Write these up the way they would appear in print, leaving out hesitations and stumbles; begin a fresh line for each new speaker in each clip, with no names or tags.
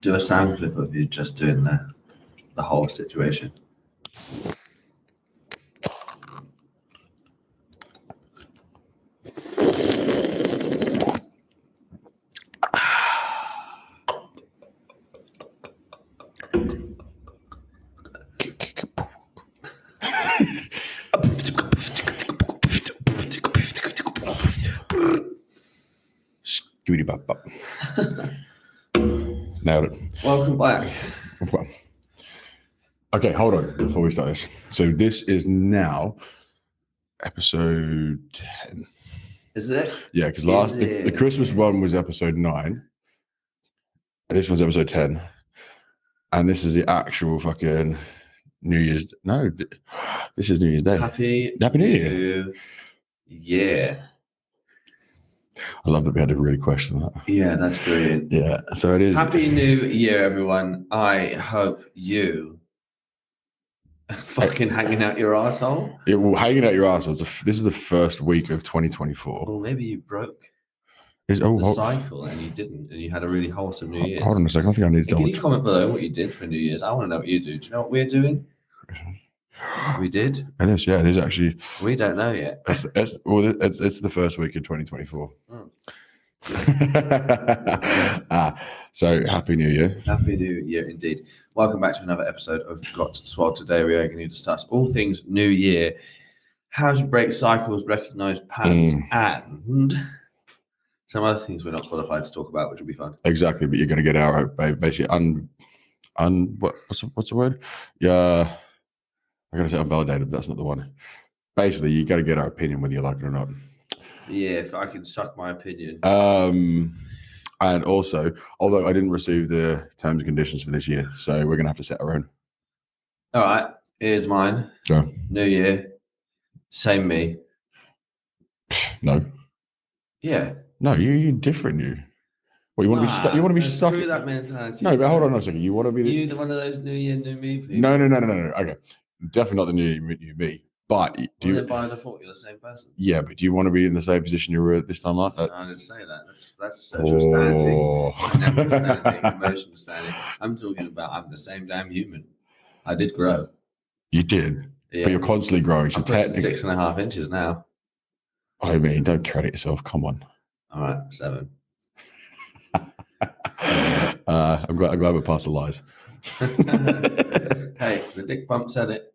do a sound clip of you just doing the whole situation.
Skibbity bop bop. Nailed it.
Welcome back.
Okay, hold on before we start this. So this is now episode 10.
Is it?
Yeah, because the Christmas one was episode 9. And this one's episode 10. And this is the actual fucking New Year's. No, this is New Year's Day.
Happy
New Year.
Yeah.
I love that we had to really question that.
Yeah, that's brilliant.
Yeah, so it is.
Happy New Year, everyone. I hope you fucking hanging out your asshole.
Yeah, well, hanging out your asshole. This is the first week of 2024.
Well, maybe you broke
the
cycle and you didn't, and you had a really wholesome New Year.
Hold on a second. I think I need to
Can you comment below what you did for New Year's? I want to know what you do. Do you know what we're doing? We did?
It is, yeah. It is actually.
We don't know yet.
It's the first week of 2024. So happy New Year.
Happy New Year indeed. Welcome back to another episode of Got Swoled. Today we are going to discuss all things New Year, how to break cycles, recognize patterns, and some other things we're not qualified to talk about, which will be fun.
Exactly, but you're going to get out basically what's the word? Yeah, I'm going to say unvalidated, but that's not the one. Basically, you got to get our opinion whether you like it or not.
Yeah, if I can suck my opinion.
And also, although I didn't receive the terms and conditions for this year, so we're going to have to set our own.
All right, here's mine.
Go.
New Year, same me.
No.
Yeah.
No, you're different. You want to be stuck? You want to be stuck?
Screw that mentality.
No, but hold on a second. You want to be
one of those New Year, New Me people?
No. Okay, definitely not the New Year, New Me. But
by default, you're the same person.
Yeah, but do you want to be in the same position you were at this time last?
No, I didn't say that. That's social standing, emotional standing. I'm talking about I'm the same damn human. I did grow.
You did, yeah. But you're constantly growing. So
I'm pushing 6.5 inches now.
I mean, don't credit yourself. Come on.
All right, 7.
I'm glad we passed the lies.
Hey, the dick pump said it.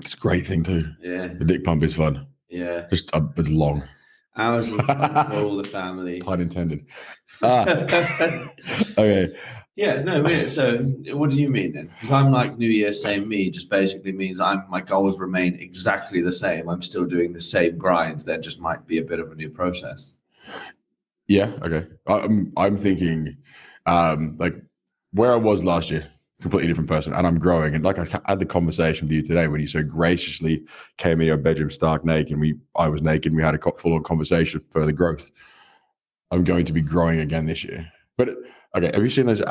It's a great thing too.
Yeah.
The dick pump is fun.
Yeah.
Just it's long.
Hours of fun for all the family.
Pun intended. Okay.
Yeah, no, weird. So what do you mean then? Because I'm like New Year, same me, just basically means my goals remain exactly the same. I'm still doing the same grind. There just might be a bit of a new process.
Yeah, okay. I'm thinking like where I was last year. Completely different person, and I'm growing. And like I had the conversation with you today when you so graciously came in your bedroom stark naked, and I was naked, and we had a full-on conversation for further growth. I'm going to be growing again this year. But okay, have you seen those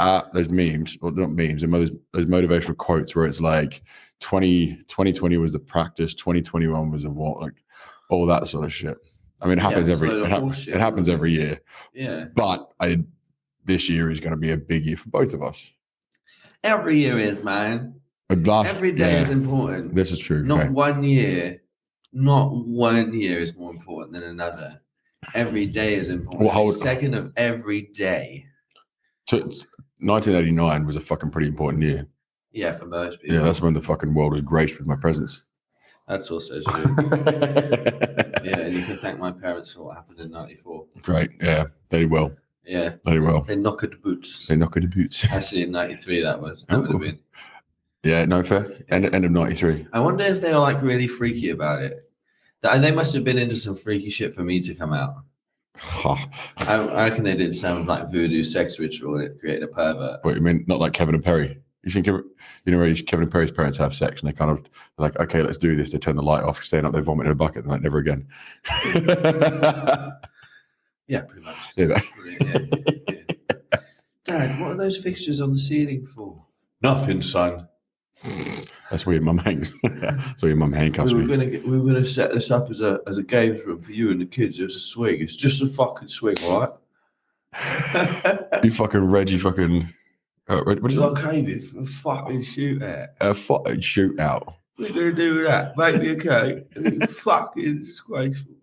memes, or not memes, and those motivational quotes where it's like 2020 was the practice, 2021 was the what, like all that sort of shit. I mean, it happens it happens every year.
Yeah.
But this year is going to be a big year for both of us.
Every year is, man. Every day is important.
This is true.
Not one year is more important than another. Every day is important. Well, second of every day.
1989 was a fucking pretty important year.
Yeah, for most people.
Yeah, that's when the fucking world was graced with my presence.
That's also true. Yeah, and you can thank my parents for what happened in 94.
Great, yeah, they did well.
Yeah.
Very well.
They knocked the boots.
Actually,
in 93, that would have been.
Yeah, no, fair. End of 93.
I wonder if they were like really freaky about it. They must have been into some freaky shit for me to come out. I reckon they did some like voodoo sex ritual and it created a pervert.
What, you mean not like Kevin and Perry? You think, where Kevin and Perry's parents have sex and they kind of like, okay, let's do this. They turn the light off, staying up, they vomit in a bucket and like never again.
Yeah, pretty much.
Yeah.
Dad, what are those fixtures on the ceiling for? Nothing, son.
That's where your mum hangs. That's where your mum handcuffs me.
We were gonna set this up as a games room for you and the kids. It was a swing. It's just a fucking swing, all right?
You fucking Reggie fucking What is
You
that?
okay with a fucking shootout?
A fucking shootout.
We're gonna do that. Make me okay. It's fucking disgraceful.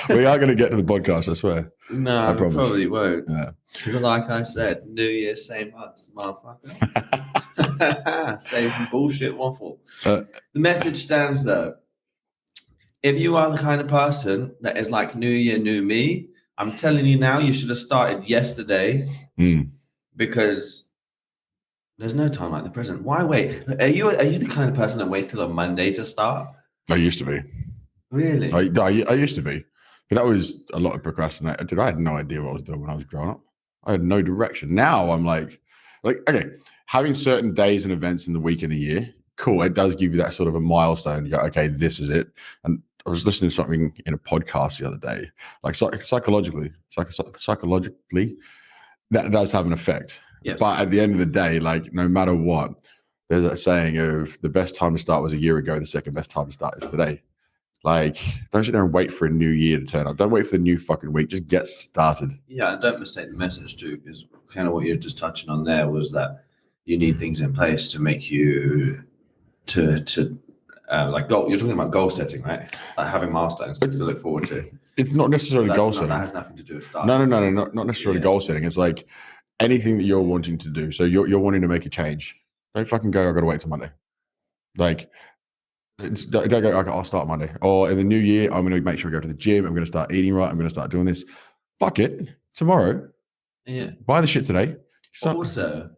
We are going to get to the podcast, I swear.
No,
I
we
promise.
probably won't.
Yeah.
Because, like I said, New Year, same months, motherfucker. Same bullshit waffle. The message stands though. If you are the kind of person that is like New Year, new me, I'm telling you now, you should have started yesterday because there's no time like the present. Why wait? Are you the kind of person that waits till a Monday to start?
I used to be.
Really?
I used to be. But that was a lot of procrastination. Dude, I had no idea what I was doing when I was growing up. I had no direction. Now I'm like, okay, having certain days and events in the week of the year, cool. It does give you that sort of a milestone. You go, okay, this is it. And I was listening to something in a podcast the other day, like psychologically, that does have an effect.
Yes.
But at the end of the day, like no matter what, there's that saying of the best time to start was a year ago. The second best time to start is today. Like, don't sit there and wait for a new year to turn up. Don't wait for the new fucking week. Just get started.
Yeah, and don't mistake the message too, because kind of what you're just touching on there was that you need things in place to make you like goal. You're talking about goal setting, right? Like having milestones to look forward to.
It's not necessarily goal setting.
That has nothing to do with starting.
No, not necessarily goal setting. It's like anything that you're wanting to do. So you're wanting to make a change. Don't fucking go, I've got to wait till Monday. Like, don't go, okay, I'll start Monday. Or in the new year, I'm going to make sure I go to the gym. I'm going to start eating right. I'm going to start doing this. Fuck it. Tomorrow.
Yeah.
Buy the shit today.
Also,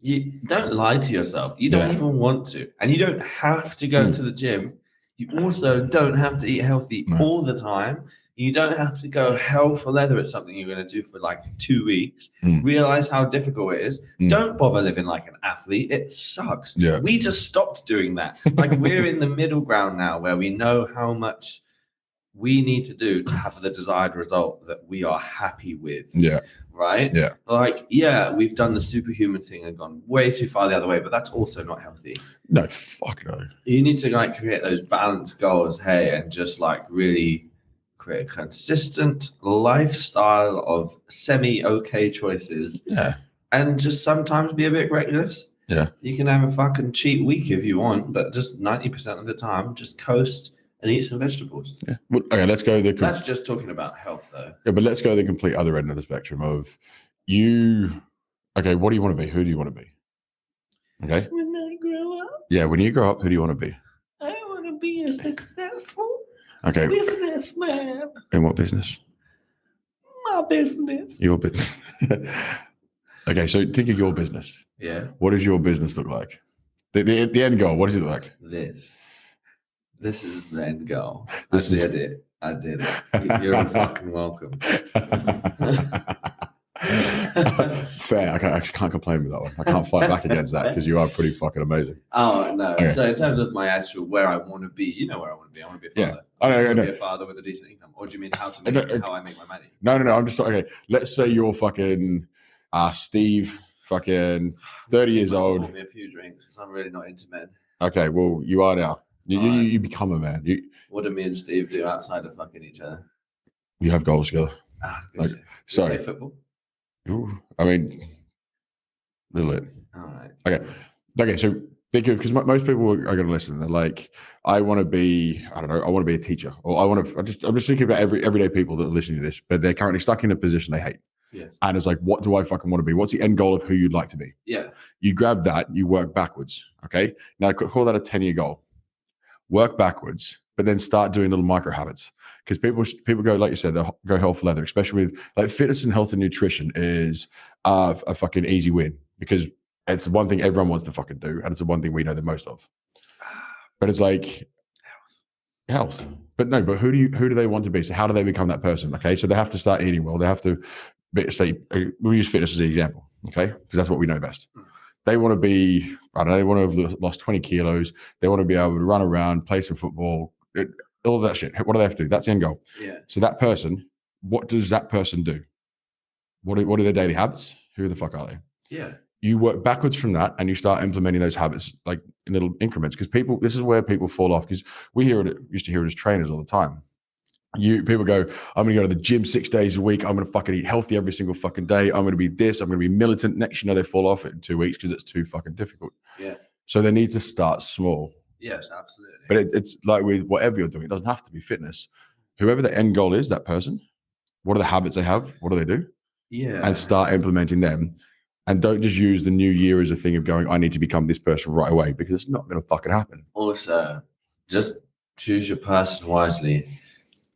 you don't lie to yourself. You don't even want to. And you don't have to go to the gym. You also don't have to eat healthy all the time. You don't have to go hell for leather at something you're going to do for like 2 weeks. Realize how difficult it is. Don't bother living like an athlete. It sucks.
Yeah.
We just stopped doing that. Like we're in the middle ground now where we know how much we need to do to have the desired result that we are happy with.
Yeah.
Right?
Yeah.
Like, yeah, we've done the superhuman thing and gone way too far the other way, but that's also not healthy.
No, fuck no.
You need to like create those balanced goals, hey, and just like really create a consistent lifestyle of semi-okay choices.
Yeah.
And just sometimes be a bit reckless.
Yeah.
You can have a fucking cheat week if you want, but just 90% of the time, just coast and eat some vegetables.
Yeah. Well, okay, let's go.
That's just talking about health, though.
Yeah, but let's go the complete other end of the spectrum of you. Okay, what do you want to be? Who do you want to be? Okay.
When I grow up.
Yeah, when you grow up, who do you want to be?
I want to be a successful
businessman. In what business?
My business.
Your business. Okay, so think of your business.
Yeah.
What does your business look like? The end goal, what does it look like?
This is the end goal. I did it. You're fucking welcome.
Fair. I actually can't complain with that one. I can't fight back against that because you are pretty fucking amazing.
Oh, no.
Okay.
So in terms of my actual where I want to be, you know where I want to be. I want to be a father.
Yeah. I
want to be a father with a decent income. Or do you mean how I make my money?
No. I'm just okay. Let's say you're fucking Steve, fucking 30 years old.
Pour me a few drinks because I'm really not into men.
Okay, well, you are now. You become a man.
What do me and Steve do outside of fucking each other?
You have goals together.
So play football?
Ooh, I mean, little bit.
All right.
Okay. So think of, because most people are going to listen. They're like, I want to be, I don't know, I want to be a teacher, or I'm just thinking about everyday people that are listening to this, but they're currently stuck in a position they hate.
Yes.
And it's like, what do I fucking want to be? What's the end goal of who you'd like to be?
Yeah.
You grab that, you work backwards. Okay. Now call that a 10-year goal. Work backwards, but then start doing little micro habits. Because people go, like you said, they'll go hell for leather, especially with like fitness and health and nutrition is a fucking easy win because it's the one thing everyone wants to fucking do. And it's the one thing we know the most of. But it's like health. But who do they want to be? So how do they become that person? Okay. So they have to start eating well. They have to we'll use fitness as an example. Okay. Because that's what we know best. They want to be, I don't know, they want to have lost 20 kilos. They want to be able to run around, play some football, all of that shit. What do they have to do? That's the end goal.
Yeah.
So that person, what does that person do? What are their daily habits? Who the fuck are they?
Yeah.
You work backwards from that and you start implementing those habits like in little increments because this is where people fall off because we used to hear it as trainers all the time. People go, I'm going to go to the gym 6 days a week. I'm going to fucking eat healthy every single fucking day. I'm going to be this. I'm going to be militant. Next, they fall off it in 2 weeks because it's too fucking difficult.
Yeah.
So they need to start small.
Yes, absolutely.
But it's like with whatever you're doing, it doesn't have to be fitness. Whoever the end goal is, that person, what are the habits they have? What do they do?
Yeah.
And start implementing them. And don't just use the new year as a thing of going, I need to become this person right away, because it's not going to fucking happen.
Also, just choose your person wisely.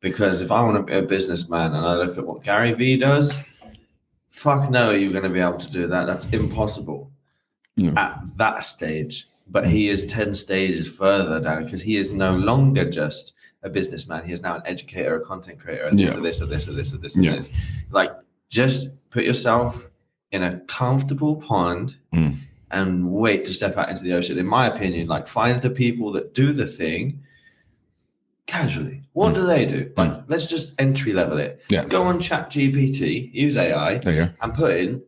Because if I want to be a businessman and I look at what Gary Vee does, fuck no, you're going to be able to do that. That's impossible at that stage. But he is 10 stages further down, because he is no longer just a businessman. He is now an educator, a content creator, and this. Like, just put yourself in a comfortable pond and wait to step out into the ocean. In my opinion, like, find the people that do the thing casually. What do they do? Like, let's just entry level it.
Yeah.
Go on ChatGPT, use AI, and put in,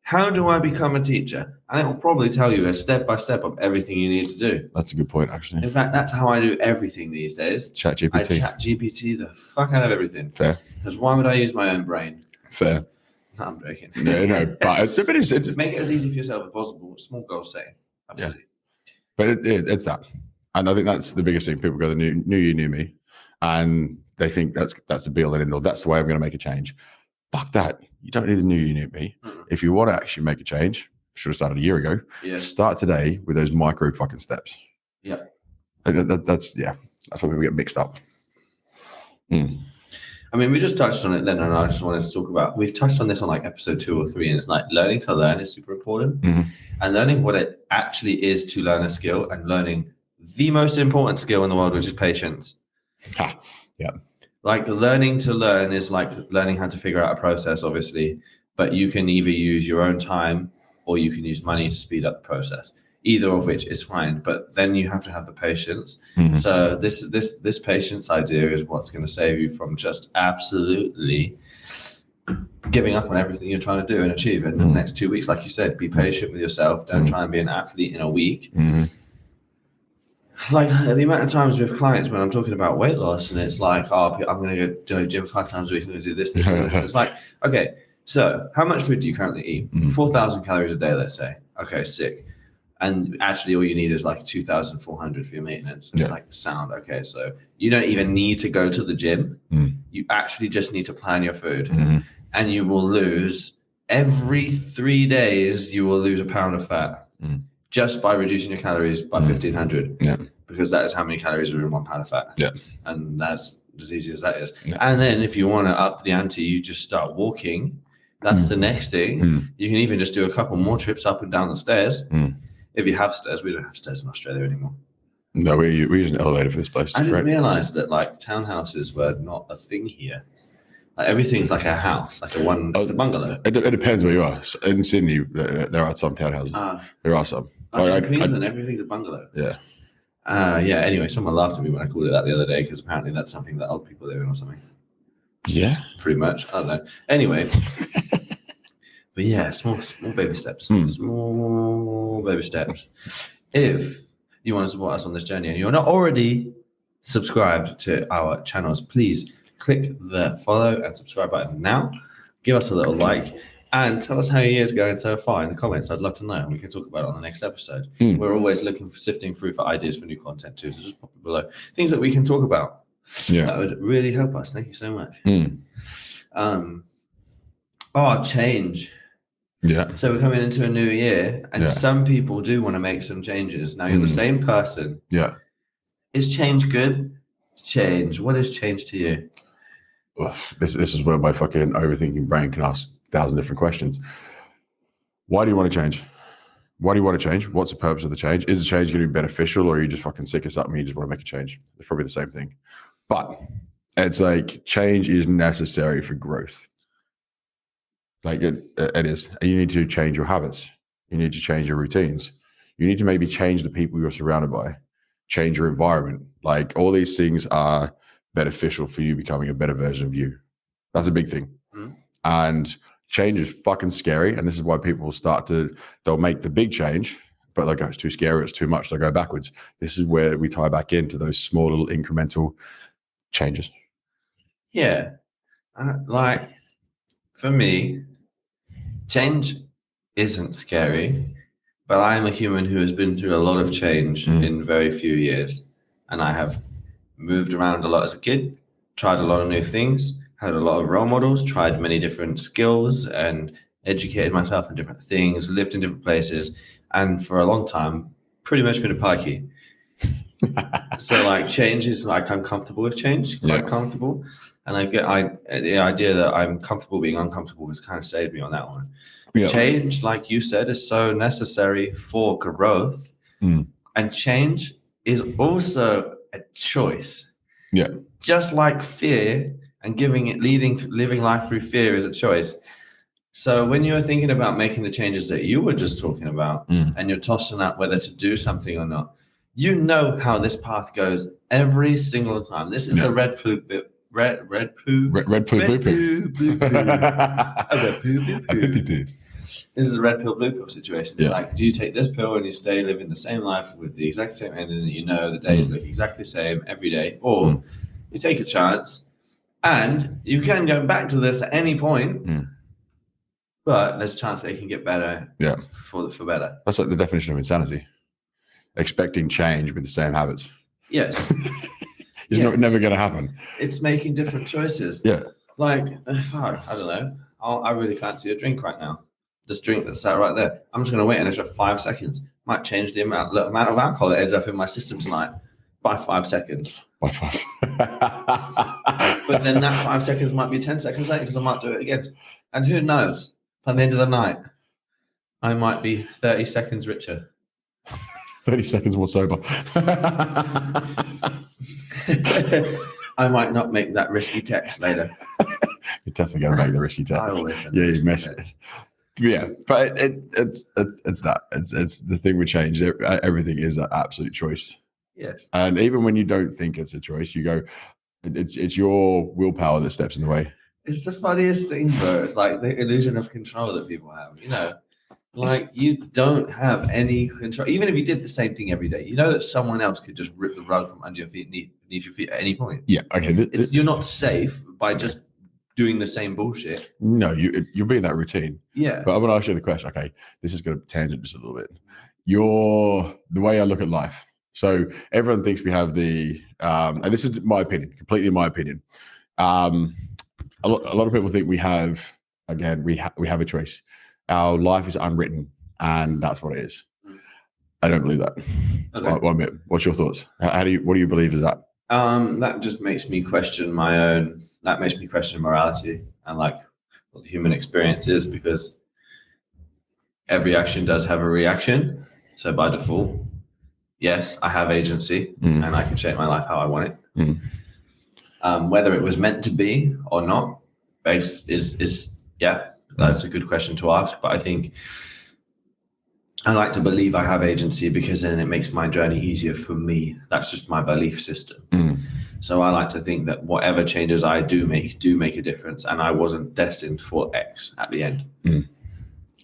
how do I become a teacher? And it will probably tell you a step by step of everything you need to do.
That's a good point, actually.
In fact, that's how I do everything these days.
ChatGPT.
I ChatGPT the fuck out of everything.
Fair.
Because why would I use my own brain?
Fair.
No, I'm joking.
No, but it's
make it as easy for yourself as possible. Small goal setting. Absolutely.
Yeah. But it's that. And I think that's the biggest thing. People go, the new year, new me. And they think that's the be all and end all. That's the way I'm going to make a change. Fuck that. You don't need the new year, new me. If you want to actually make a change, should have started a year ago. Yeah. Start today with those micro fucking steps.
Yeah.
That's where people get mixed up.
I mean, we just touched on it then, and I just wanted to talk about, we've touched on this on like episode 2 or 3, and it's like learning to learn is super important. And learning what it actually is to learn a skill, and learning the most important skill in the world, which is patience.
Yeah.
Like, learning to learn is like learning how to figure out a process, obviously, but you can either use your own time or you can use money to speed up the process. Either of which is fine, but then you have to have the patience. So this patience idea is what's going to save you from just absolutely giving up on everything you're trying to do and achieve in the next 2 weeks. Like you said, be patient with yourself. Don't try and be an athlete in a week. Like, the amount of times with clients when I'm talking about weight loss, and it's like, oh, I'm going to go to the gym 5 times a week, I'm going to do this. It's like, okay, so how much food do you currently eat? 4,000 calories a day, let's say. Okay, sick. And actually all you need is like 2,400 for your maintenance. It's like sound. Okay, so you don't even need to go to the gym. You actually just need to plan your food. And you will lose, every 3 days, you will lose a pound of fat just by reducing your calories by 1,500. Because that is how many calories are in 1 pound of fat. And that's as easy as that is. And then if you want to up the ante, you just start walking. That's the next thing. You can even just do a couple more trips up and down the stairs. If you have stairs. We don't have stairs in Australia anymore.
No, we use an elevator for this place.
I didn't realize that like townhouses were not a thing here. Like, everything's like a house, like it's a bungalow.
It depends where you are. In Sydney, there are some townhouses. There are some.
In Queensland, everything's a bungalow. Anyway, someone laughed at me when I called it that the other day, because apparently that's something that old people live in or something.
Yeah.
Pretty much. I don't know. Anyway. But yeah, small baby steps. Small baby steps. If you want to support us on this journey and you're not already subscribed to our channels, please click the follow and subscribe button now. Give us a little like and tell us how your year's going so far in the comments. I'd love to know, and we can talk about it on the next episode. We're always sifting through for ideas for new content too, so just pop it below. Things that we can talk about. That would really help us. Thank you so much. Change. So we're coming into a new year, and some people do want to make some changes. Now, you're the same person. Is change good? Change. What is change to you?
This is where my fucking overthinking brain can ask 1,000 different questions. Why do you want to change? Why do you want to change? What's the purpose of the change? Is the change going to be beneficial, or are you just fucking sick of something and you just want to make a change? It's probably the same thing. But it's like, change is necessary for growth. Like it is. And you need to change your habits. You need to change your routines. You need to maybe change the people you're surrounded by, change your environment. Like, all these things are beneficial for you becoming a better version of you. That's a big thing. And change is fucking scary. And this is why people they'll make the big change, but they'll go, it's too scary, it's too much, they'll go backwards. This is where we tie back into those small little incremental changes.
Yeah. Like, for me, change isn't scary, but I am a human who has been through a lot of change in very few years. And I have moved around a lot as a kid, tried a lot of new things, had a lot of role models, tried many different skills, and educated myself in different things, lived in different places, and for a long time, pretty much been a pikey. So like change is like I'm comfortable with change, quite comfortable. And the idea that I'm comfortable being uncomfortable has kind of saved me on that one. Yeah. Change, like you said, is so necessary for growth. And change is also a choice.
Yeah.
Just like fear and living life through fear is a choice. So when you're thinking about making the changes that you were just talking about, and you're tossing out whether to do something or not, you know how this path goes every single time. This is the red poo bit. Red poo.
Red poo blue poo.
Red poo. This is a red pill, blue pill situation. Yeah. Like, do you take this pill and you stay living the same life with the exact same ending that you know the days look exactly the same every day, or you take a chance and you can go back to this at any point, but there's a chance that it can get better.
Yeah,
for better.
That's like the definition of insanity: expecting change with the same habits.
Yes.
It's never going to happen.
It's making different choices.
Yeah.
Like, I don't know. I really fancy a drink right now. This drink that's sat right there. I'm just going to wait an extra 5 seconds. Might change the amount of alcohol that ends up in my system tonight by 5 seconds.
By 5.
But then that 5 seconds might be 10 seconds later because I might do it again. And who knows? By the end of the night, I might be 30 seconds richer.
30 seconds more sober.
I might not make that risky text later.
You're definitely going to make the risky text.
I always
you mess it. Yeah, but it's that. It's the thing with change. Everything is an absolute choice.
Yes.
And even when you don't think it's a choice, you go, it's your willpower that steps in the way.
It's the funniest thing, bro. It's like the illusion of control that people have, you know? Like, you don't have any control. Even if you did the same thing every day, you know that someone else could just rip the rug from under your feet, beneath your feet at any point.
Yeah, okay.
You're not safe by just doing the same bullshit.
No, you'll be in that routine.
Yeah.
But I'm going to ask you the question. Okay, this is going to tangent just a little bit. The way I look at life. So everyone thinks we have and this is my opinion, completely my opinion. A lot of people think we have a choice. Our life is unwritten, and that's what it is. I don't believe that. Okay. One bit. What's your thoughts? What do you believe is that?
That just makes me question that makes me question morality and like what the human experience is, because every action does have a reaction. So by default, yes, I have agency and I can shape my life how I want it. Whether it was meant to be or not, that's a good question to ask. But I think I like to believe I have agency because then it makes my journey easier for me. That's just my belief system. So I like to think that whatever changes I do make a difference, and I wasn't destined for X at the end.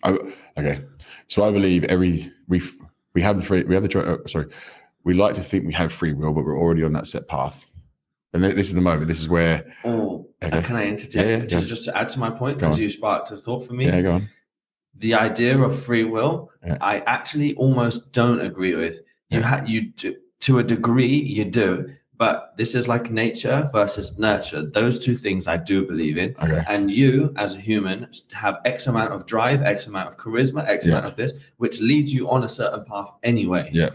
Okay, so I believe we like to think we have free will, but we're already on that set path. And this is the moment. This is where.
Can I interject just to add to my point, because you sparked a thought for me?
Yeah, go on.
The idea of free will, I actually almost don't agree with. You do, to a degree, you do, but this is like nature versus nurture. Those two things I do believe in.
Okay.
And you, as a human, have X amount of drive, X amount of charisma, X amount of this, which leads you on a certain path anyway.
Yeah.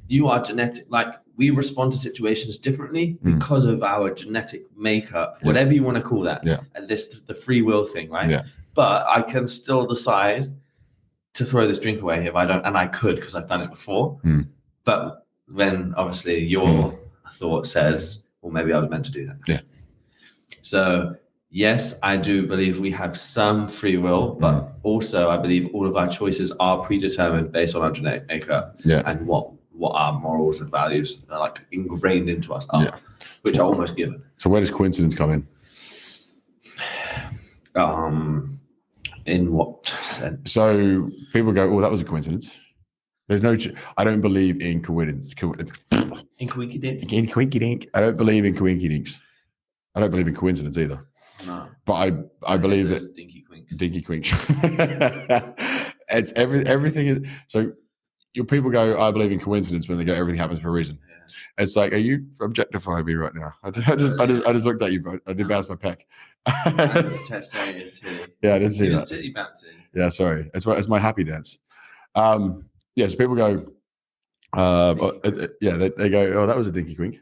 You are genetic, like we respond to situations differently because of our genetic makeup, whatever you want to call that.
Yeah.
And the free will thing, right?
Yeah.
But I can still decide to throw this drink away if I don't, and I could because I've done it before. But then obviously your thought says, well, maybe I was meant to do that.
Yeah.
So yes, I do believe we have some free will, but also I believe all of our choices are predetermined based on our genetic makeup and what our morals and values are like ingrained into us are, which are almost given.
So where does coincidence come in?
In what sense?
So people go, "Oh, that was a coincidence." There's no. I don't believe in coincidence.
In coinky dink.
In coinky dink. I don't believe in coinky dinks. I don't believe in coincidence either.
No.
But I believe that
Dinky Quinks.
Dinky Quinks. It's everything is so. Your people go, I believe in coincidence when they go, everything happens for a reason.
Yeah.
It's like, are you objectifying me right now? I just looked at you, but I did bounce my peck.
And it's Testaria's titty.
Yeah, I did see that.
Titty bouncing.
Yeah, sorry. It's my happy dance. Yeah, so people go, they go, oh, that was a dinky quink.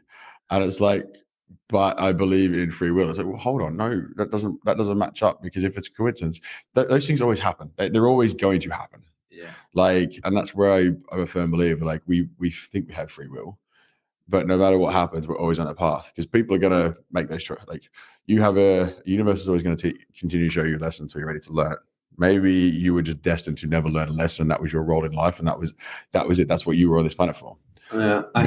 And it's like, but I believe in free will. It's like, well, hold on, no, that doesn't match up, because if it's a coincidence, those things always happen. They're always going to happen.
Yeah.
Like, and that's where I'm a firm believer. Like, we think we have free will, but no matter what happens, we're always on that path, because people are gonna make those choices. Like, you have a universe is always going to continue to show you a lesson until you're ready to learn it. Maybe you were just destined to never learn a lesson, and that was your role in life, and that was it. That's what you were on this planet for.
Yeah, I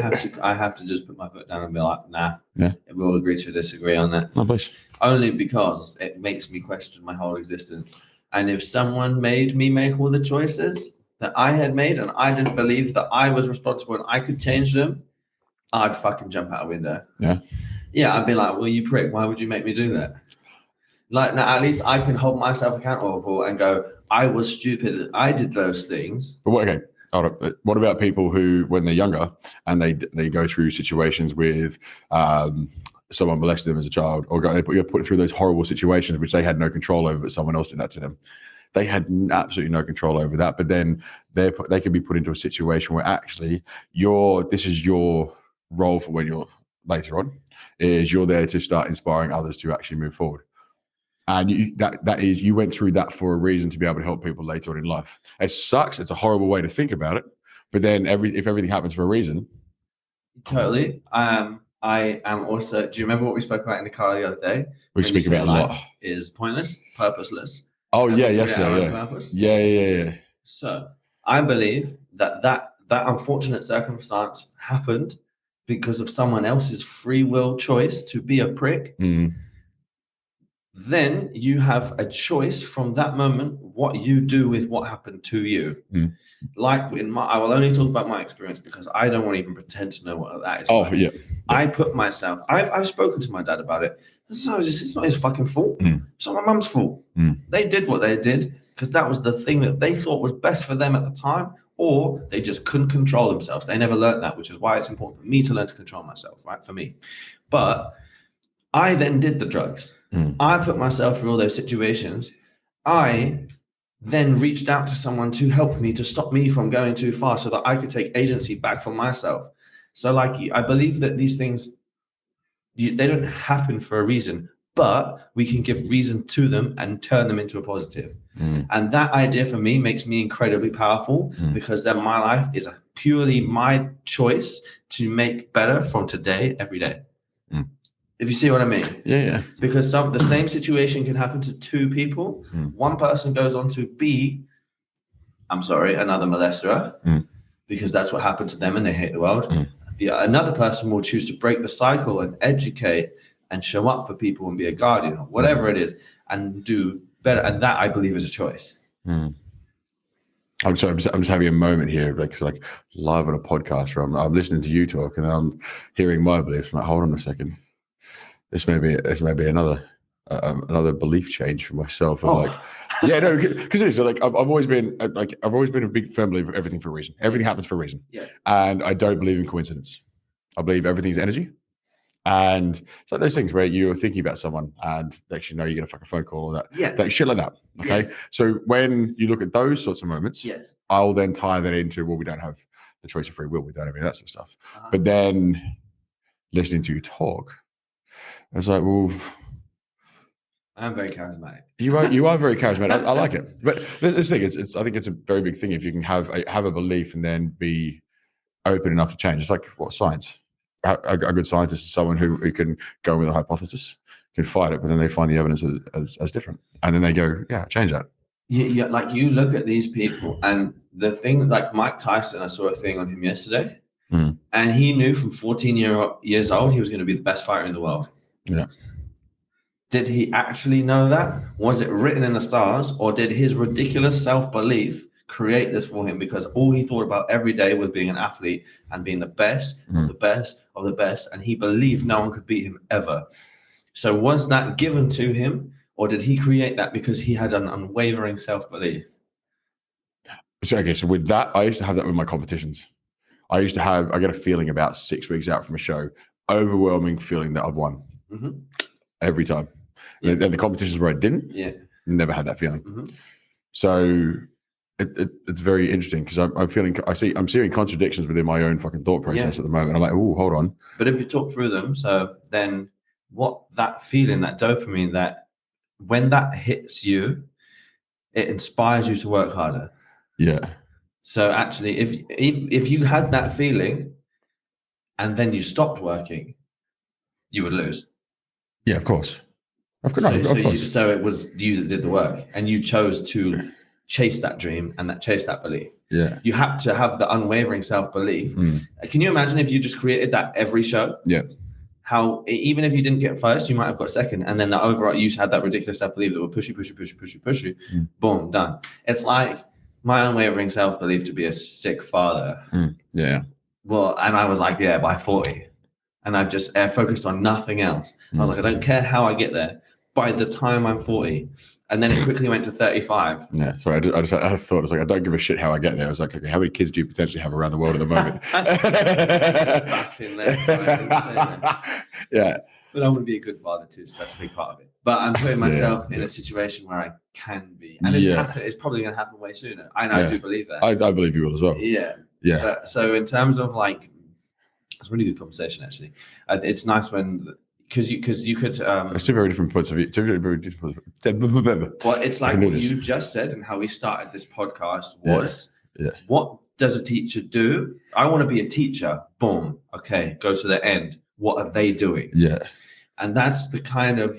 have to just put my foot down and be like, nah.
Yeah.
We'll agree to disagree on that.
No, please.
Only because it makes me question my whole existence. And if someone made me make all the choices that I had made, and I didn't believe that I was responsible and I could change them, I'd fucking jump out a window.
Yeah.
Yeah, I'd be like, well, you prick, why would you make me do that? Like, now at least I can hold myself accountable and go, I was stupid and I did those things.
But what about people who, when they're younger and they go through situations with someone molested them as a child, or they put through those horrible situations which they had no control over, but someone else did that to them? They had absolutely no control over that, but then they can be put into a situation where actually this is your role for when you're later on, is you're there to start inspiring others to actually move forward. And you went through that for a reason, to be able to help people later on in life. It sucks. It's a horrible way to think about it. But then if everything happens for a reason.
Totally. I am also, do you remember what we spoke about in the car the other day?
We speak about a lot.
Is pointless, purposeless.
Oh, yeah, yes, yeah.
So I believe that unfortunate circumstance happened because of someone else's free will choice to be a prick.
Mm.
Then you have a choice from that moment what you do with what happened to you.
Mm.
Like I will only talk about my experience because I don't want to even pretend to know what that is.
Oh,
like.
yeah.
I put myself, I've spoken to my dad about it. It's not his fucking fault.
Mm.
It's not my mum's fault.
Mm.
They did what they did because that was the thing that they thought was best for them at the time, or they just couldn't control themselves. They never learned that, which is why it's important for me to learn to control myself, right? For me. But I then did the drugs.
Mm.
I put myself through all those situations. I then reached out to someone to help me, to stop me from going too far so that I could take agency back for myself. So I believe that these things, they don't happen for a reason, but we can give reason to them and turn them into a positive.
Mm.
And that idea for me makes me incredibly powerful because then my life is purely my choice to make better from today, every day.
Mm.
If you see what I mean.
Yeah.
Because the same situation can happen to two people.
Mm.
One person goes on to be, another molester because that's what happened to them and they hate the world.
Mm.
Another person will choose to break the cycle and educate and show up for people and be a guardian or whatever it is and do better. And that, I believe, is a choice.
Mm. I'm just having a moment here, like live on a podcast where I'm listening to you talk and then I'm hearing my beliefs. I'm like, hold on a second. This may be another belief change for myself. Because it's like I've always been a big firm believer of everything for a reason. Everything happens for a reason.
Yeah.
And I don't believe in coincidence. I believe everything's energy. And it's like those things where you're thinking about someone and they actually know you're gonna fuck a phone call or that.
Yeah.
Like shit like that. Okay.
Yes.
So when you look at those sorts of moments,
Yes.
I'll then tie that into, well, we don't have the choice of free will. We don't have any of that sort of stuff.
Uh-huh.
But then listening to you talk, I was like, well,
I'm very charismatic.
You are very charismatic. I like it. But this thing is, I think it's a very big thing if you can have a belief and then be open enough to change. It's like science. A good scientist is someone who can go with a hypothesis, can fight it, but then they find the evidence as different, and then they go, yeah, change that.
Yeah, like you look at these people, and the thing, like Mike Tyson, I saw a thing on him yesterday, and he knew from 14 years old he was going to be the best fighter in the world.
Yeah.
Did he actually know that? Was it written in the stars, or did his ridiculous self-belief create this for him? Because all he thought about every day was being an athlete and being the best of the best of the best, and he believed no one could beat him ever. So was that given to him, or did he create that because he had an unwavering self-belief?
So, okay, so with that, I used to have that with my competitions. I get a feeling about 6 weeks out from a show, overwhelming feeling that I've won every time.
Yeah.
And the competitions where I didn't, never had that feeling. So it's very interesting because I'm seeing contradictions within my own fucking thought process at the moment. I'm like, oh, hold on.
But if you talk through them, so then what that feeling, that dopamine, that when that hits you, it inspires you to work harder.
Yeah.
So actually, if you had that feeling and then you stopped working, you would lose.
Yeah, of course. Of course.
So it was you that did the work, and you chose to chase that dream and chase that belief.
Yeah.
You have to have the unwavering self-belief. Can you imagine if you just created that every show?
Yeah.
How even if you didn't get first, you might have got second, and then the overall you had that ridiculous self-belief that would push you, boom, done. It's like my unwavering self-belief to be a sick father.
Yeah.
Well, and I was like, yeah, by 40. And I've just focused on nothing else. I was like, I don't care how I get there by the time I'm 40. And then it quickly went to 35.
Yeah, sorry, I just had a thought. I was like, I don't give a shit how I get there. I was like, okay, how many kids do you potentially have around the world at the moment? Yeah.
But I want to be a good father too, so that's a big part of it. But I'm putting myself in a situation where I can be. And it's probably going to happen way sooner. I do believe that.
I believe you will as well.
Yeah.
Yeah.
But, so in terms of like, it's a really good conversation actually. It's nice when... Because you could.
It's two very different points of view.
Well, it's like what you just said, and how we started this podcast was.
Yeah.
What does a teacher do? I want to be a teacher. Boom. Okay. Go to the end. What are they doing?
Yeah.
And that's the kind of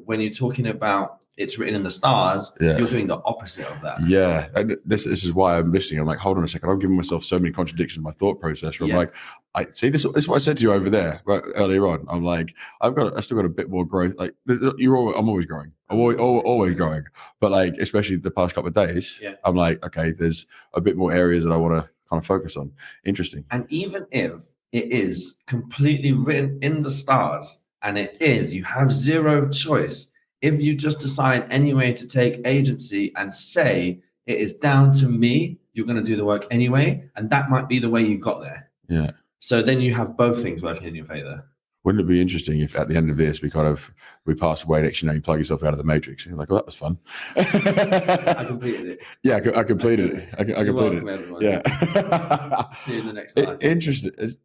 when you're talking about it's written in the stars. You're doing the opposite of that.
Yeah, and this is why I'm listening. I'm like, hold on a second. I'm giving myself so many contradictions in my thought process. Where I'm like, I see this. This is what I said to you over there earlier on. I'm like, I still got a bit more growth. Like I'm always growing. I'm always growing. But like, especially the past couple of days, I'm like, okay, there's a bit more areas that I want to kind of focus on. Interesting.
And even if it is completely written in the stars, and you have zero choice. If you just decide anyway to take agency and say it is down to me, you're going to do the work anyway, and that might be the way you got there.
Yeah.
So then you have both things working in your favor.
Wouldn't it be interesting if at the end of this we pass away and actually you plug yourself out of the matrix and you're like, oh, that was fun.
I completed it.
Yeah, I completed it. I completed it.
Everyone.
Yeah.
See you in the next life.
Interesting. It's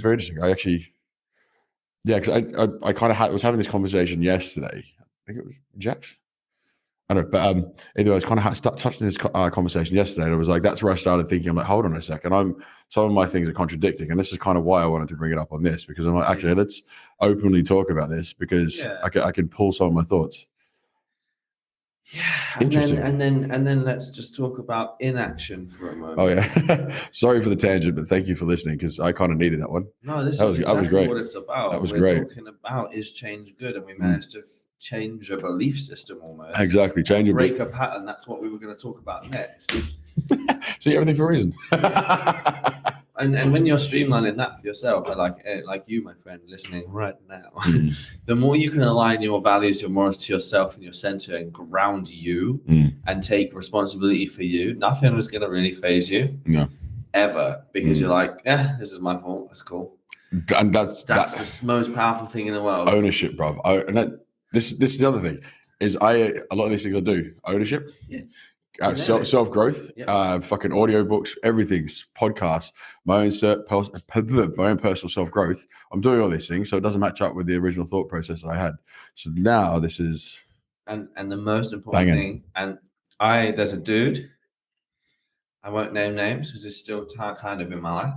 very interesting. I actually, because I kind of was having this conversation yesterday. I think it was Jax. I don't know, but anyway, I was kind of touching this conversation yesterday, and I was like, that's where I started thinking. I'm like, hold on a second, some of my things are contradicting, and this is kind of why I wanted to bring it up on this, because I'm like, actually, let's openly talk about this because I can pull some of my thoughts.
Yeah, and then let's just talk about inaction for a moment.
Oh yeah, sorry for the tangent, but thank you for listening because I kind of needed that one.
No, that was great. What it's about.
That was great.
We're talking about is change good, and we managed to change a belief system almost.
Exactly,
break a pattern. That's what we were going to talk about next.
See, everything for a reason.
And when you're streamlining that for yourself, like you, my friend, listening right now, the more you can align your values, your morals to yourself and your center and ground you and take responsibility for you, nothing is going to really phase you.
No.
Ever. Because you're like, this is my fault. That's cool.
And that's
the most powerful thing in the world.
Ownership, bro. This is the other thing. Is a lot of these things I do. Ownership.
Yeah.
Self-growth, fucking audiobooks, everything's podcasts, my own personal self-growth. I'm doing all these things, so it doesn't match up with the original thought process that I had. So now this is
and the most important thing. And there's a dude, I won't name names because it's still kind of in my life,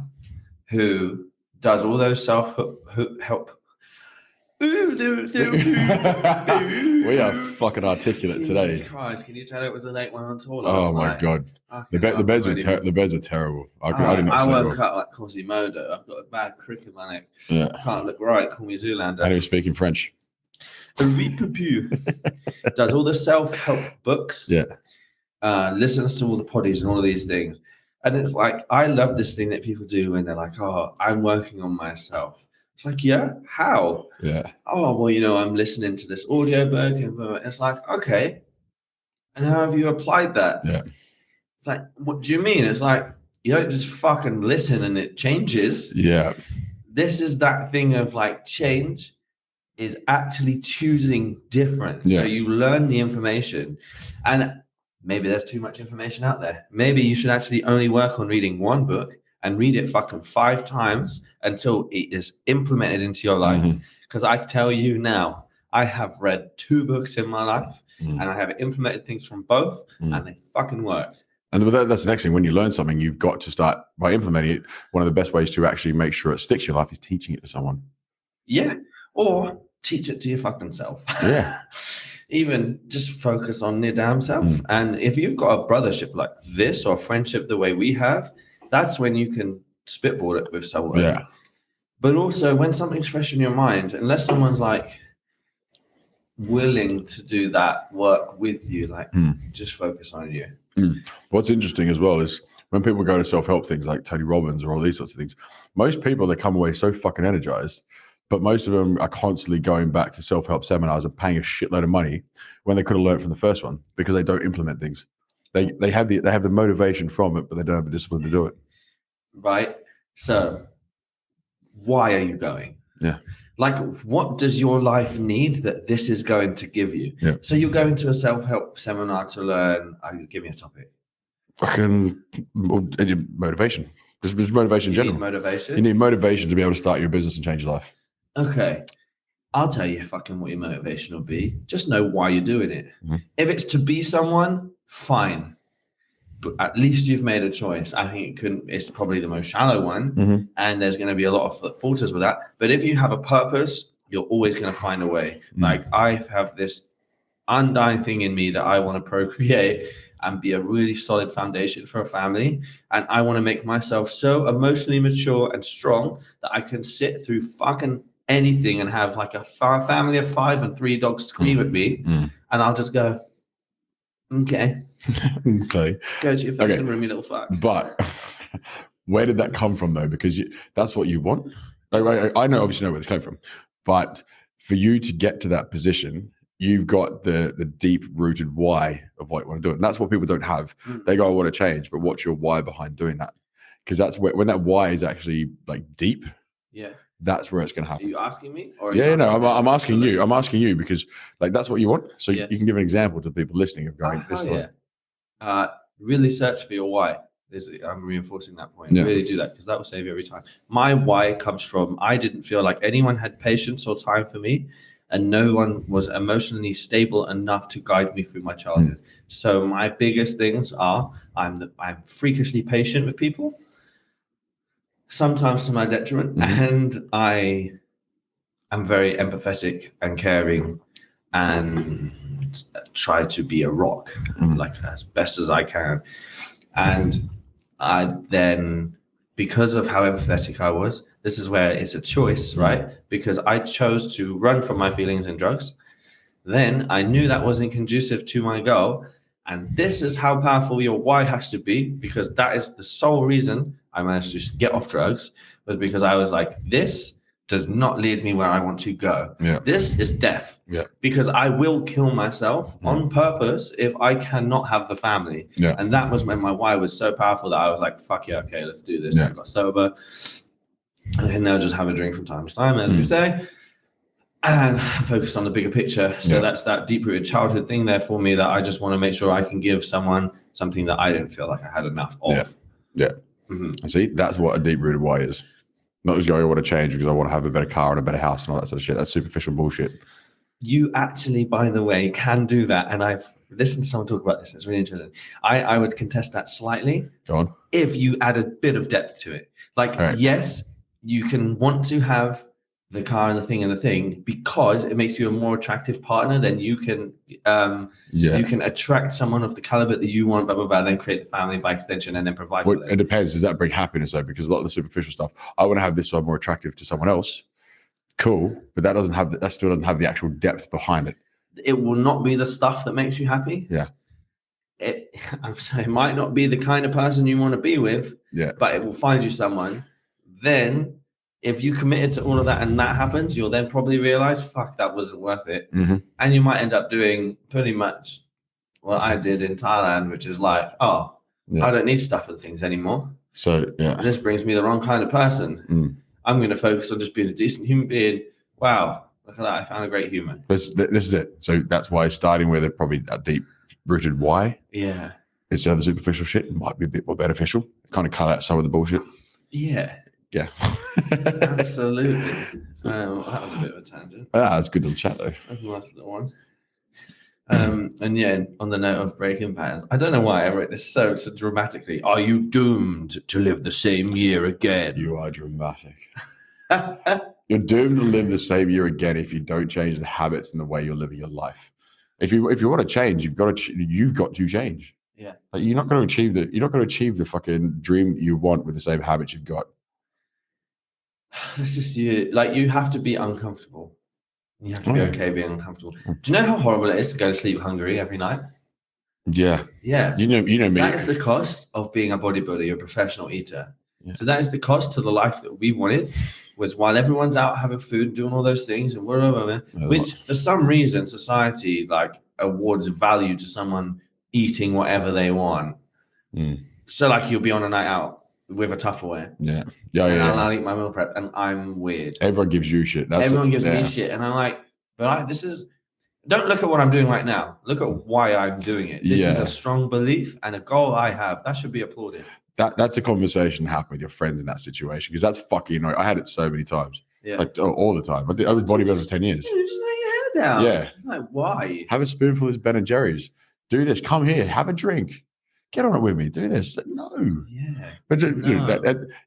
who does all those self-help.
We are fucking articulate today.
Jesus Christ, can you tell it was a late one on tour?
Oh my god, the beds were terrible. I
woke up like Quasimodo. I've got a bad crick in my neck.
Yeah,
can't look right. Call me Zoolander.
I don't speak in French.
Does all the self-help books.
Yeah.
Listens to all the poddies and all of these things, and it's like I love this thing that people do when they're like, "Oh, I'm working on myself." It's like, yeah, how?
Yeah.
Oh, well, I'm listening to this audiobook, and it's like, okay, and how have you applied that?
Yeah.
It's like, what do you mean? It's like, you don't just fucking listen and it changes.
Yeah.
This is that thing of like change is actually choosing different.
Yeah.
So you learn the information, and maybe there's too much information out there. Maybe you should actually only work on reading one book and read it fucking 5 times until it is implemented into your life. Because I tell you now, I have read 2 books in my life and I have implemented things from both and they fucking worked.
And that's the next thing. When you learn something, you've got to start by implementing it. One of the best ways to actually make sure it sticks to your life is teaching it to someone.
Yeah. Or teach it to your fucking self.
Yeah.
Even just focus on your damn self. And if you've got a brothership like this or a friendship the way we have, that's when you can spitball it with someone.
Yeah.
But also when something's fresh in your mind, unless someone's like willing to do that work with you, like just focus on you.
What's interesting as well is when people go to self-help things like Tony Robbins or all these sorts of things, most people, they come away so fucking energized, but most of them are constantly going back to self-help seminars and paying a shitload of money when they could have learned from the first one because they don't implement things. They have the motivation from it, but they don't have the discipline to do it.
Right. So why are you going?
Yeah.
Like, what does your life need that this is going to give you?
Yeah.
So you're going to a self-help seminar to learn. Give me a topic.
Fucking motivation. Just motivation in general.
You need motivation?
You need motivation to be able to start your business and change your life.
Okay. I'll tell you fucking what your motivation will be. Just know why you're doing it. If it's to be someone, fine. But at least you've made a choice. I think it's probably the most shallow one. And there's going to be a lot of falters with that. But if you have a purpose, you're always going to find a way. Like I have this undying thing in me that I want to procreate and be a really solid foundation for a family. And I want to make myself so emotionally mature and strong that I can sit through fucking anything and have like a family of 5 and 3 dogs scream at me. And I'll just go, okay.
Okay.
Go to your fucking room, you little fuck.
But where did that come from though? Because that's what you want. I know, obviously know where this came from, but for you to get to that position, you've got the deep rooted why of what you want to do. And that's what people don't have. They go, I want to change, but what's your why behind doing that? Because that's when that why is actually like deep. Yeah. That's where it's going to happen.
Are you asking me? Or
I'm asking you. I'm asking you because like that's what you want. So you can give an example to people listening of going, this is what.
Really search for your why. I'm reinforcing that point. Really do that because that will save you every time. My why comes from I didn't feel like anyone had patience or time for me, and no one was emotionally stable enough to guide me through my childhood. So my biggest things are I'm freakishly patient with people, sometimes to my detriment, and I am very empathetic and caring and try to be a rock, like as best as I can. And I then, because of how empathetic I was, this is where it's a choice, right? Because I chose to run from my feelings and drugs. Then I knew that wasn't conducive to my goal. And this is how powerful your why has to be, because that is the sole reason I managed to get off drugs, was because I was like, this does not lead me where I want to go. This is death. Because I will kill myself on purpose if I cannot have the family. And that was when my why was so powerful that I was like, fuck yeah, okay, let's do this. I got sober. I can now just have a drink from time to time, as we say, and focus on the bigger picture. So that's that deep-rooted childhood thing there for me that I just want to make sure I can give someone something that I didn't feel like I had enough of.
See, that's what a deep-rooted why is. Not just going, I want to change because I want to have a better car and a better house and all that sort of shit. That's superficial bullshit.
You actually, by the way, can do that. And I've listened to someone talk about this. It's really interesting. I would contest that slightly.
Go on.
If you add a bit of depth to it. Like, yes, you can want to have the car and the thing because it makes you a more attractive partner. Then you can you can attract someone of the caliber that you want, blah, blah, blah, and then create the family by extension and then provide for them.
It depends. Does that bring happiness though? Because a lot of the superficial stuff, I want to have this so I'm more attractive to someone else. Cool. But that still doesn't have the actual depth behind it.
It will not be the stuff that makes you happy. It might not be the kind of person you want to be with, but it will find you someone. Then if you committed to all of that and that happens, you'll then probably realize, fuck, that wasn't worth it.
Mm-hmm.
And you might end up doing pretty much what I did in Thailand, which is like, I don't need stuff and things anymore.
So, yeah.
This brings me the wrong kind of person.
Mm.
I'm going to focus on just being a decent human being. Wow, look at that. I found a great human.
This is it. So that's why starting with probably a deep-rooted why.
Yeah.
Instead of the superficial shit, might be a bit more beneficial. Kind of cut out some of the bullshit.
Yeah.
Yeah.
Absolutely. That was a bit of a tangent.
That's a good little chat, though.
That's a nice little one. And yeah, on the note of breaking patterns, I don't know why I wrote this so dramatically. Are you doomed to live the same year again?
You are dramatic. You're doomed to live the same year again if you don't change the habits and the way you're living your life. If you want to change, you've got to change.
Yeah.
Like you're not going to achieve the fucking dream that you want with the same habits you've got.
It's just you have to be uncomfortable. You have to be okay being uncomfortable. Do you know how horrible it is to go to sleep hungry every night?
Yeah.
Yeah.
You know me.
That is the cost of being a bodybuilder, a professional eater.
Yeah.
So that is the cost to the life that we wanted, was while everyone's out having food, doing all those things, and which for some reason society like awards value to someone eating whatever they want.
Mm.
So like you'll be on a night out with a Tupperware.
Yeah.
I'll eat my meal prep, and I'm weird.
Everyone gives you shit.
Everyone gives me shit, and I'm like, don't look at what I'm doing right now. Look at why I'm doing it. This is a strong belief and a goal I have. That should be applauded.
That's a conversation to happen with your friends in that situation, because that's fucking annoying. I had it so many times. Yeah. Like all the time. I was bodybuilder for 10 years.
Just lay your head down.
Yeah.
Like, why?
Have a spoonful of this Ben and Jerry's. Do this. Come here. Have a drink. Get on it with me. Do this. No.
Yeah.
But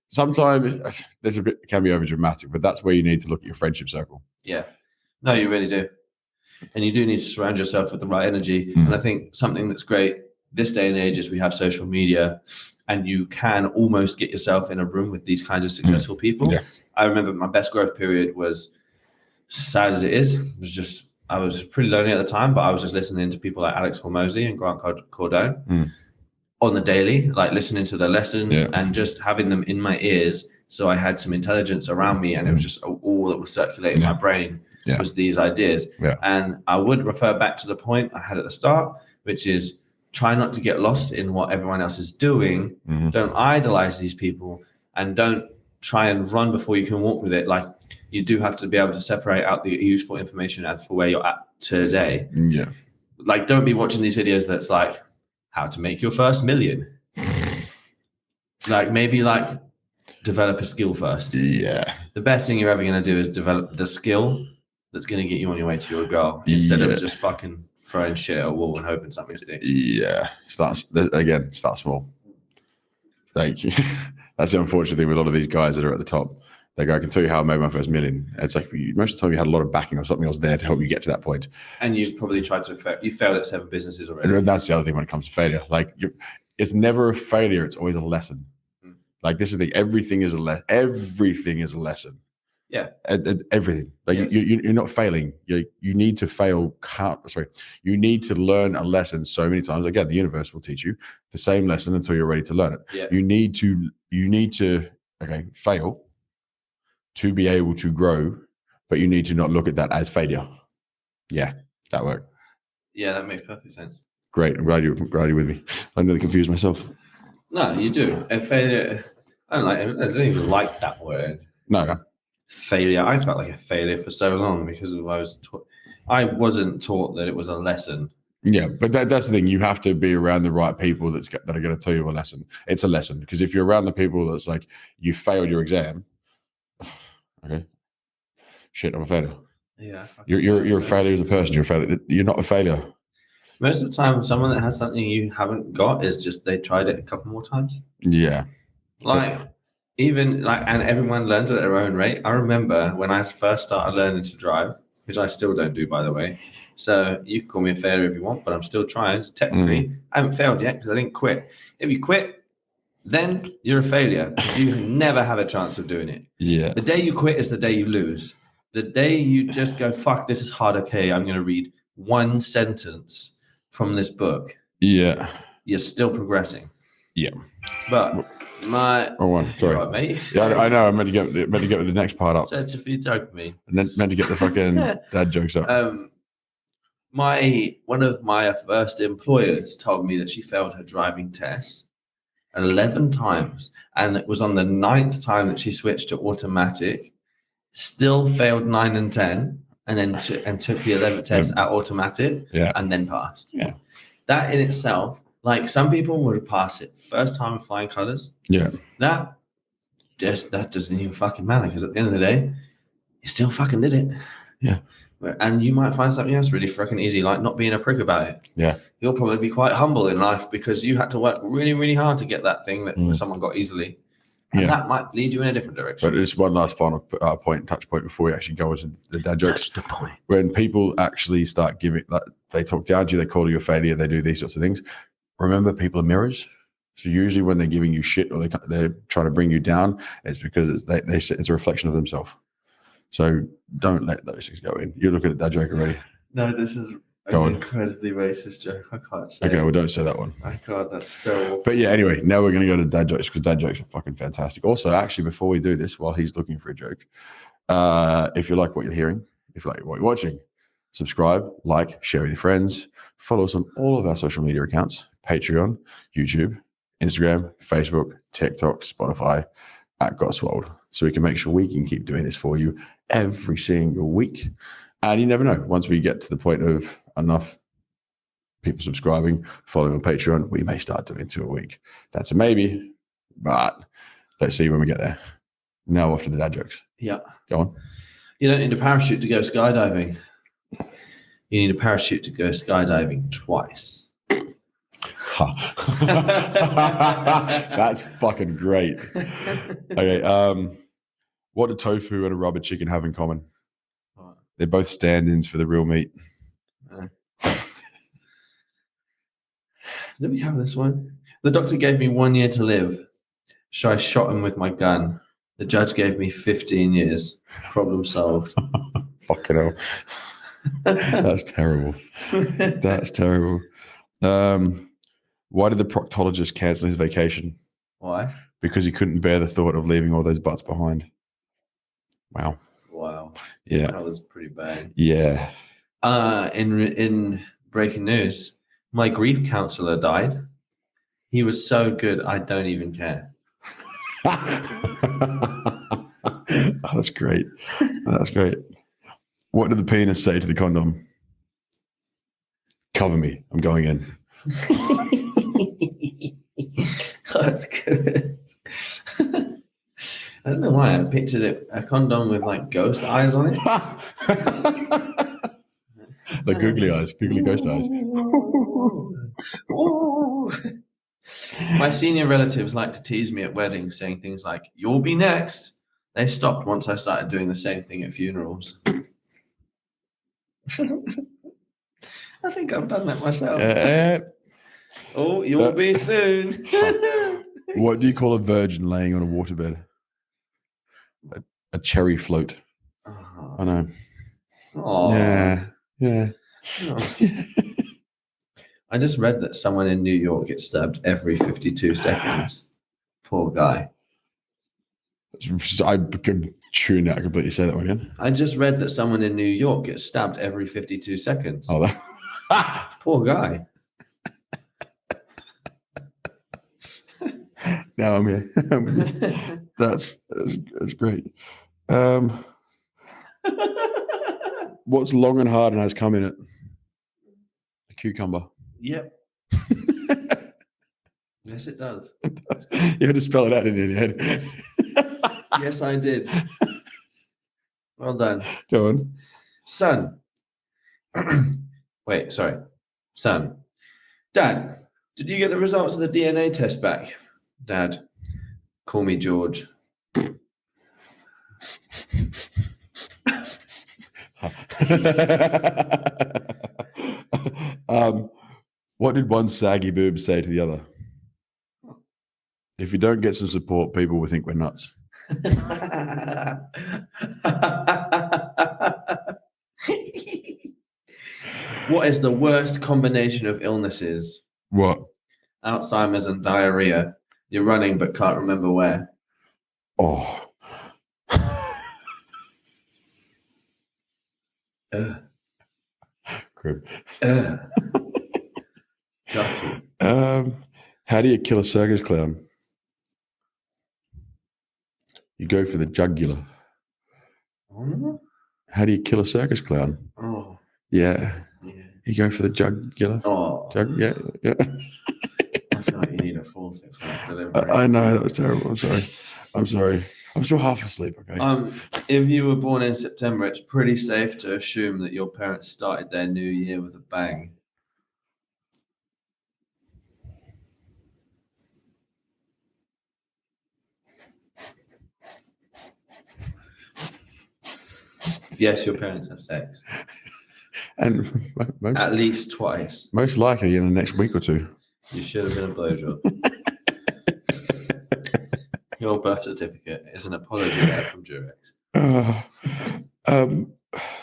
sometimes there's can be over dramatic, but that's where you need to look at your friendship circle.
Yeah. No, you really do. And you do need to surround yourself with the right energy. And I think something that's great this day and age is we have social media, and you can almost get yourself in a room with these kinds of successful people. Yeah. I remember my best growth period was, sad as it is, I was pretty lonely at the time, but I was just listening to people like Alex Hormozy and Grant Cardone on the daily, like listening to their lessons and just having them in my ears. So I had some intelligence around me, and it was just all that was circulating my brain was these ideas. Yeah. And I would refer back to the point I had at the start, which is try not to get lost in what everyone else is doing. Mm-hmm. Don't idolize these people, and don't try and run before you can walk with it. Like, you do have to be able to separate out the useful information for where you're at today. Yeah. Like, don't be watching these videos that's like how to make your first million. Like, maybe like develop a skill first. Yeah. The best thing you're ever going to do is develop the skill that's going to get you on your way to your goal, instead of just fucking throwing shit at a wall and hoping something sticks. Yeah. Start small. Like, that's the unfortunate thing with a lot of these guys that are at the top. They go, I can tell you how I made my first million. It's like, most of the time you had a lot of backing or something else there to help you get to that point. And you've probably you failed at 7 businesses already. And that's the other thing when it comes to failure. Like, it's never a failure. It's always a lesson. Like, this is the thing. Everything is a lesson. Yeah. Everything. Like, you're not failing. You need to fail. You need to learn a lesson so many times. Again, the universe will teach you the same lesson until you're ready to learn it. Yeah. You need to fail to be able to grow, but you need to not look at that as failure. Yeah, that worked. Yeah, that makes perfect sense. Great. I'm glad you're with me. I'm really confused myself. No, you do. And failure, I don't even like that word. No. Failure. I felt like a failure for so long because I wasn't taught that it was a lesson. Yeah, but that's the thing. You have to be around the right people that are going to tell you a lesson. It's a lesson, because if you're around the people that's like, you failed your exam, okay, shit, I'm a failure. Yeah, you're a failure as a person. You're a failure. You're not a failure. Most of the time, someone that has something you haven't got is just they tried it a couple more times. Yeah, and everyone learns at their own rate. I remember when I first started learning to drive, which I still don't do, by the way. So you can call me a failure if you want, but I'm still trying. So technically, I haven't failed yet because I didn't quit. If you quit, then you're a failure. You never have a chance of doing it. Yeah. The day you quit is the day you lose. The day you just go, fuck, this is hard. Okay, I'm going to read one sentence from this book. Yeah. You're still progressing. Yeah. But
Wrong one. Sorry,
right, mate.
Yeah, I know. I'm meant to get the next part up.
So it's if you joke me.
And then meant to get the fucking dad jokes up.
One of my first employers told me that she failed her driving test 11 times, and it was on the 9th time that she switched to automatic. Still failed 9 and 10, and then took the 11th test at automatic, and then passed.
Yeah,
that in itself, like some people would pass it first time with flying colors.
Yeah,
that doesn't even fucking matter, because at the end of the day, you still fucking did it.
Yeah.
And you might find something else really fucking easy, like not being a prick about it.
Yeah.
You'll probably be quite humble in life because you had to work really, really hard to get that thing that someone got easily. And that might lead you in a different direction.
But just one last final touch point before we actually go into the dad jokes.
Touch the point.
When people actually start giving, like, they talk down to you, they call you a failure, they do these sorts of things. Remember, people are mirrors. So usually when they're giving you shit or they're trying to bring you down, it's because it's a reflection of themselves. So don't let those things go in. You're looking at that joke already.
No, this is an incredibly racist joke. I can't say.
Okay, well, don't say that one.
I can't. That's so awful.
But yeah, anyway, now we're going to go to dad jokes because dad jokes are fucking fantastic. Also, actually, before we do this, while he's looking for a joke, if you like what you're hearing, if you like what you're watching, subscribe, like, share with your friends. Follow us on all of our social media accounts: Patreon, YouTube, Instagram, Facebook, TikTok, Spotify, @GotSwoled. So we can make sure we can keep doing this for you every single week. And you never know, once we get to the point of enough people subscribing, following on Patreon, we may start doing 2 a week. That's a maybe, but let's see when we get there. Now off to the dad jokes.
Yeah.
Go on.
You don't need a parachute to go skydiving. You need a parachute to go skydiving twice.
That's fucking great. Okay. What do tofu and a rubber chicken have in common? They're both stand-ins for the real meat.
Did we have this one? The doctor gave me 1 year to live. So I shot him with my gun. The judge gave me 15 years. Problem solved.
Fucking hell. That's terrible. That's terrible. Why did the proctologist cancel his vacation?
Why?
Because he couldn't bear the thought of leaving all those butts behind. Wow. Yeah.
That was pretty bad.
Yeah.
In breaking news, my grief counselor died. He was so good, I don't even care.
That's great. That's great. What did the penis say to the condom? Cover me. I'm going in.
That's good. I don't know why I pictured a condom with like ghost eyes on it.
Like googly eyes, googly ghost eyes.
My senior relatives like to tease me at weddings, saying things like, "You'll be next." They stopped once I started doing the same thing at funerals. I think I've done that myself. Oh, you'll be soon.
What do you call a virgin laying on a waterbed? A cherry float. I know.
Aww.
Yeah.
Oh. I just read that someone in New York gets stabbed every 52 seconds. Poor guy.
I could tune out completely. Say that one again.
I just read that someone in New York gets stabbed every 52 seconds.
Oh,
poor guy.
Now I'm here. That's great. What's long and hard and has cum in it? A cucumber.
Yep. Yes, it does.
You had to spell it out in your head.
Yes. Yes, I did. Well done.
Go on.
Son. Wait, sorry. Son. Dad, did you get the results of the DNA test back? Dad, call me George.
What did one saggy boob say to the other? If you don't get some support, people will think we're nuts.
What is the worst combination of illnesses?
What?
Alzheimer's and diarrhea. You're running but can't remember where.
Oh. Crib.
Got you.
How do you kill a circus clown? You go for the jugular.
Oh.
How do you kill a circus clown?
Oh.
Yeah. You go for the jugular.
Oh.
Yeah.
I feel like you need a forfeit for that delivery.
I know, that was terrible. I'm sorry. I'm still half asleep, okay?
If you were born in September, it's pretty safe to assume that your parents started their new year with a bang. Yes, your parents have sex.
And
at least twice.
Most likely in the next week or two.
You should have been a blowjob. Your birth certificate is an apology letter from Durex.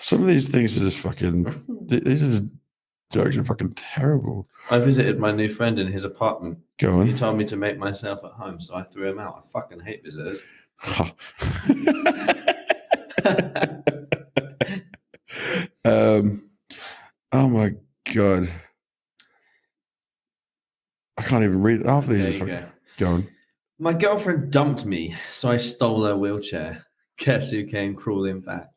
Some of these things are just fucking. These jokes are fucking terrible.
I visited my new friend in his apartment.
Go on.
He told me to make myself at home, so I threw him out. I fucking hate visitors.
Oh my god, I can't even read half of these. Go on.
My girlfriend dumped me, so I stole her wheelchair. Guess who came crawling back?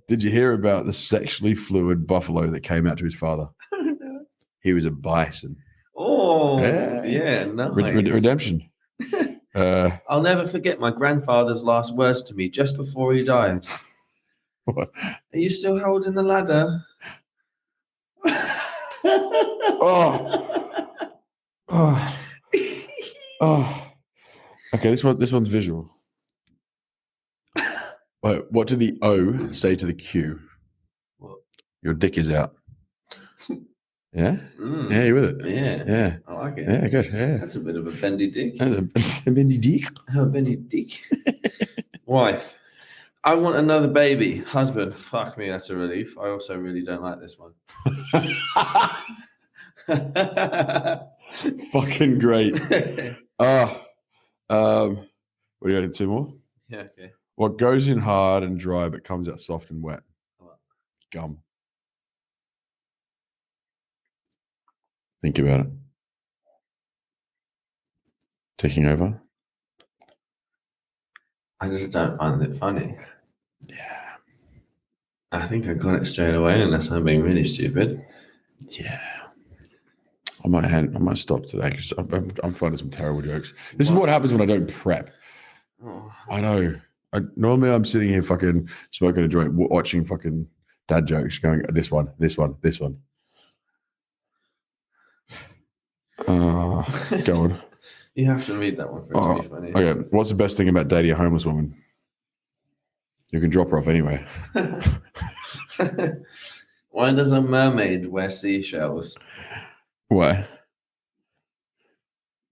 Did you hear about the sexually fluid buffalo that came out to his father?
No.
He was a bison.
Oh, yeah, nice.
Redemption.
I'll never forget my grandfather's last words to me just before he died.
What?
Are you still holding the ladder?
Oh. Okay, this one's visual. What did the O say to the Q?
What?
Your dick is out. Yeah?
Mm.
Yeah, you with it?
Yeah. I like it.
Yeah, good. Yeah.
That's a bit of a bendy dick.
A bendy dick?
A bendy dick. Wife. I want another baby. Husband. Fuck me, that's a relief. I also really don't like this one.
Fucking great. What do you got? 2 more?
Yeah, okay.
What goes in hard and dry but comes out soft and wet?
What?
Gum. Think about it. Taking over?
I just don't find it funny.
Yeah.
I think I got it straight away unless I'm being really stupid.
Yeah. I might stop today because I'm finding some terrible jokes. This is what happens when I don't prep.
Oh.
I know. Normally I'm sitting here fucking smoking a joint, watching fucking dad jokes, going this one. Go on.
You have to read that one for it to be funny.
Okay. What's the best thing about dating a homeless woman? You can drop her off anyway.
Why does a mermaid wear seashells?
Why?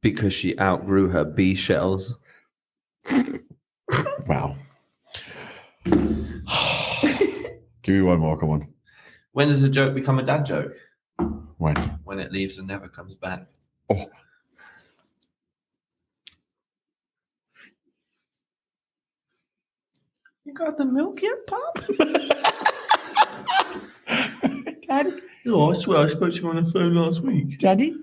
Because she outgrew her bee shells.
Wow. Give me one more. Come on.
When does a joke become a dad joke?
When?
When it leaves and never comes back.
Oh.
You got the milk yet, Pop?
Daddy?
Oh, I swear I spoke to him on the phone last week.
Daddy?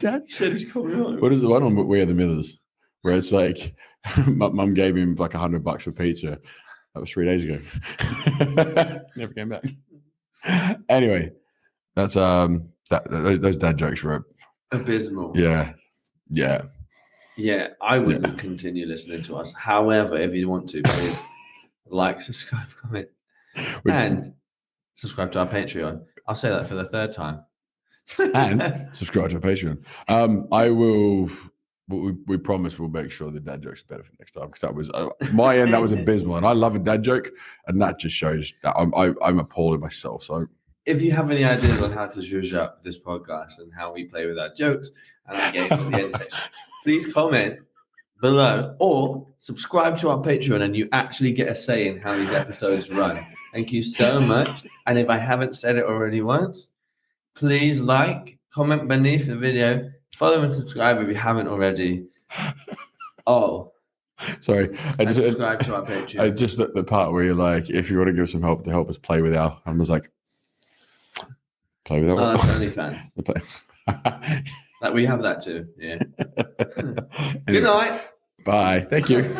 Dad?
He said he's coming home.
What is the one on We Are the Millers? Where it's like, mum gave him like $100 for pizza. That was 3 days ago. Never came back. Anyway, that's those dad jokes were
abysmal.
Yeah.
I wouldn't continue listening to us. However, if you want to, please like, subscribe, comment, and subscribe to our Patreon. I'll say that for the third time.
And subscribe to our Patreon. I will. We promise we'll make sure the dad jokes are better for next time, because that was my end. That was abysmal, and I love a dad joke, and that just shows that I'm appalled at myself. So, if you have any ideas on how to zhuzh up this podcast and how we play with our jokes and our games at the end section, please comment below or subscribe to our Patreon, and you actually get a say in how these episodes run. Thank you so much. And if I haven't said it already once,
please like, comment beneath the video, follow and subscribe if you haven't already. Oh,
sorry.
and subscribe to our Patreon.
I just the part where you're like, if you want to give some help to help us play with our, I was like, play with our.
Oh, that's OnlyFans. That we have that too. Yeah.
Anyway,
Good night.
bye. Thank you.